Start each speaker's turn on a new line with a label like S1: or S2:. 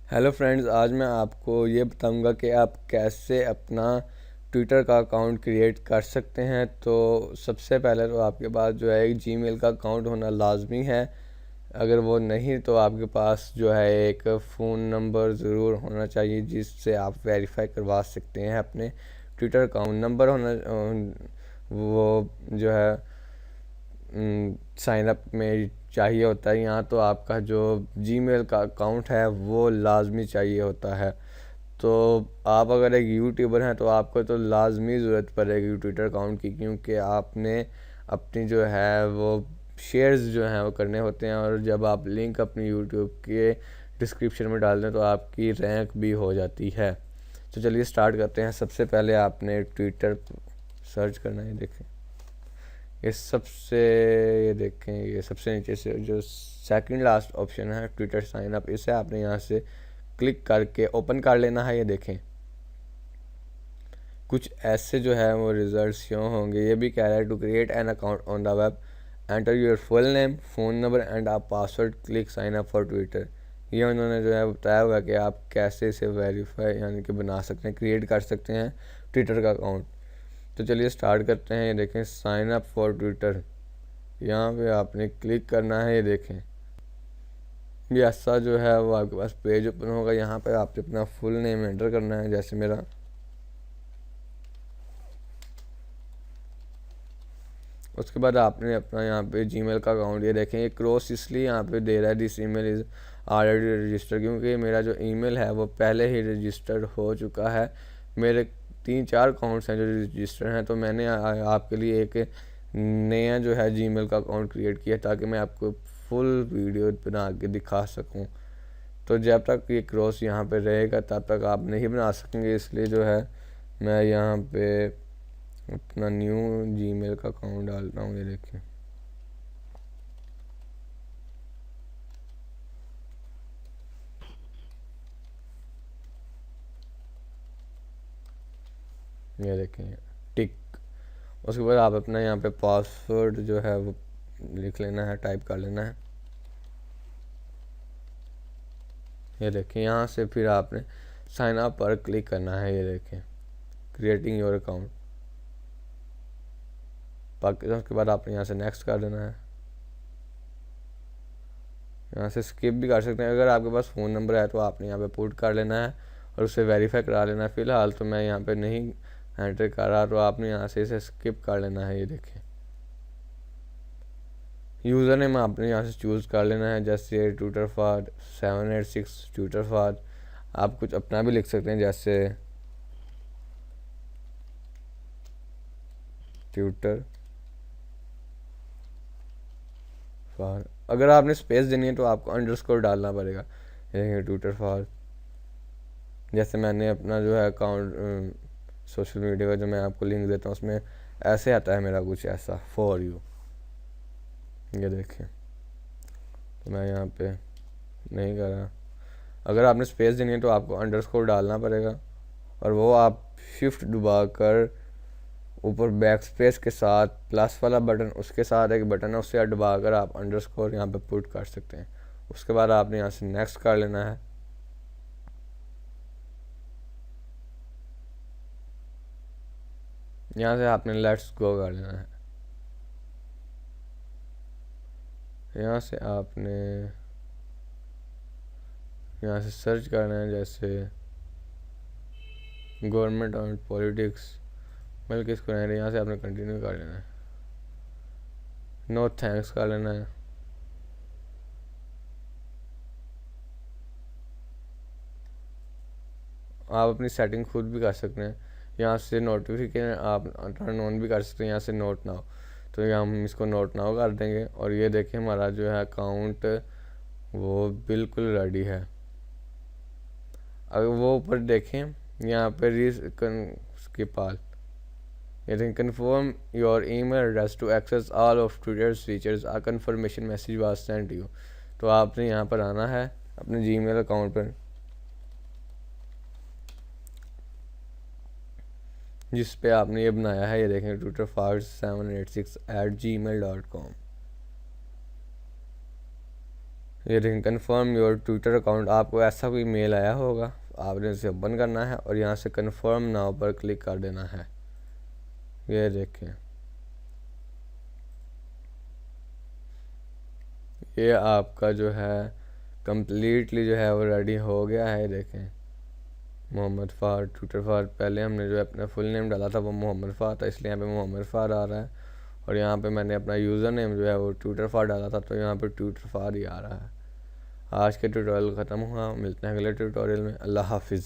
S1: Hello friends, आज मैं आपको ये बताऊंगा कि आप कैसे अपना ट्विटर का अकाउंट क्रिएट कर सकते हैं। तो सबसे पहले तो आपके पास जो है एक जीमेल का अकाउंट होना लाजमी है। अगर वो नहीं तो आपके पास जो है एक फ़ोन नंबर ज़रूर होना चाहिए जिससे आप वेरीफाई करवा सकते हैं अपने ट्विटर अकाउंट। नंबर होना वो जो है साइन अप में चाहिए होता है। यहाँ तो आपका जो जीमेल का अकाउंट है वो लाजमी चाहिए होता है। तो आप अगर एक यूट्यूबर हैं तो आपको तो लाजमी ज़रूरत पड़ेगी ट्विटर अकाउंट की, क्योंकि आपने अपनी जो है वो शेयर्स जो हैं वो करने होते हैं, और जब आप लिंक अपनी यूट्यूब के डिस्क्रिप्शन में डाल दें तो आपकी रैंक भी हो जाती है। तो चलिए स्टार्ट करते हैं। सबसे पहले आपने ट्विटर सर्च करना है। देखें ये सबसे, ये देखें ये सबसे नीचे से जो सेकंड लास्ट ऑप्शन है ट्विटर साइन अप, इसे आपने यहाँ से क्लिक करके ओपन कर लेना है। ये देखें कुछ ऐसे जो है वो रिजल्ट शो होंगे। ये भी कह रहा है to create an account on the web, enter your full name, phone number and a password, click sign up for Twitter. ये उन्होंने जो है बताया हुआ कि आप कैसे इसे वेरीफाई यानी कि बना सकते हैं, क्रिएट कर सकते हैं ट्विटर का अकाउंट। तो चलिए स्टार्ट करते हैं। ये देखें साइन अप फॉर ट्विटर, यहाँ पे आपने क्लिक करना है। ये देखें ये ऐसा जो है वो आपके पास पेज ओपन होगा। यहाँ पे आपने अपना फुल नेम एंटर करना है, जैसे मेरा। उसके बाद आपने अपना यहाँ पे जीमेल का अकाउंट, ये देखें ये क्रॉस इसलिए यहाँ पे दे रहा है, this email is already register, क्योंकि मेरा जो ईमेल है वो पहले ही रजिस्टर्ड हो चुका है। मेरे 3-4 अकाउंट्स हैं जो रजिस्टर हैं, तो मैंने आपके लिए एक नया जो है जीमेल का अकाउंट क्रिएट किया ताकि मैं आपको फुल वीडियो बना के दिखा सकूं। तो जब तक ये क्रॉस यहाँ पे रहेगा तब तक आप नहीं बना सकेंगे, इसलिए जो है मैं यहाँ पे अपना न्यू जीमेल का अकाउंट डालता हूँ। ये देखिए ये देखें टिक। उसके बाद आप अपना यहाँ पे पासवर्ड जो है वो लिख लेना है, टाइप कर लेना है। ये देखें यहाँ से फिर आपने साइन अप पर क्लिक करना है। ये देखें क्रिएटिंग योर अकाउंट। बाकी उसके बाद आपने यहाँ से नेक्स्ट कर देना है। यहाँ से स्किप भी कर सकते हैं। अगर आपके पास फ़ोन नंबर है तो आपने यहाँ पे पुट कर लेना है और उसे वेरीफाई करा लेना है। फ़िलहाल तो मैं यहाँ पे नहीं एंटर कर रहा, तो आपने यहाँ से इसे स्किप कर लेना है। ये देखें यूज़र नेम आपने यहाँ से चूज़ कर लेना है, जैसे ट्विटर फॉर 786 ट्विटर फॉर। आप कुछ अपना भी लिख सकते हैं, जैसे ट्विटर फॉर। अगर आपने स्पेस देनी है तो आपको अंडरस्कोर डालना पड़ेगा। ये ट्विटर फॉर, जैसे मैंने अपना जो है अकाउंट सोशल मीडिया का जो मैं आपको लिंक देता हूँ उसमें ऐसे आता है मेरा कुछ ऐसा, फॉर यू। ये देखिए तो मैं यहाँ पे नहीं कर रहा। अगर आपने स्पेस देनी है तो आपको अंडरस्कोर डालना पड़ेगा, और वो आप शिफ्ट दबा कर ऊपर बैक स्पेस के साथ प्लस वाला बटन, उसके साथ एक बटन है, उससे दबा कर आप अंडरस्कोर यहाँ पे पुट कर सकते हैं। उसके बाद आपने यहाँ से नेक्स्ट कर लेना है। यहाँ से आपने लेट्स गो कर लेना है। यहाँ से आपने यहाँ से सर्च करना है, जैसे गवर्नमेंट और पॉलिटिक्स, बल्कि इसको नहीं, यहाँ से आपने कंटिन्यू कर लेना है। नो थैंक्स कर लेना है। आप अपनी सेटिंग खुद भी कर सकते हैं। यहाँ से नोटिफिकेशन आप टर्न ऑन भी कर सकते हैं, यहाँ से नोट नाउ। तो यहाँ हम इसको नोट नाउ कर देंगे, और ये देखें हमारा जो है अकाउंट वो बिल्कुल रेडी है। अगर वो ऊपर देखें यहाँ पे स्किप ऑल, ये देखें confirm your email address to access all of Twitter's features, a confirmation message was sent you. तो आपने यहाँ पर आना है अपने जीमेल अकाउंट पर, जिस पे आपने ये बनाया है। ये देखें ट्विटर फार 786@gmail.com। ये देखें कन्फर्म योर ट्विटर अकाउंट, आपको ऐसा कोई मेल आया होगा, आपने इसे ओपन करना है और यहाँ से कन्फर्म नाउ पर क्लिक कर देना है। ये देखें ये आपका जो है कम्प्लीटली जो है वो रेडी हो गया है। देखें मोहम्मद फ़ार ट्विटर फ़ार, पहले हमने जो है अपना फुल नेम डाला था वो मोहम्मद फ़ार था, इसलिए यहाँ पे मोहम्मद फ़ार आ रहा है। और यहाँ पे मैंने अपना यूज़र नेम जो है वो ट्विटर फ़ार डाला था, तो यहाँ पे ट्विटर फ़ार ही आ रहा है। आज के ट्यूटोरियल ख़त्म हुआ, मिलते हैं अगले ट्यूटोरियल में। अल्लाह हाफिज़।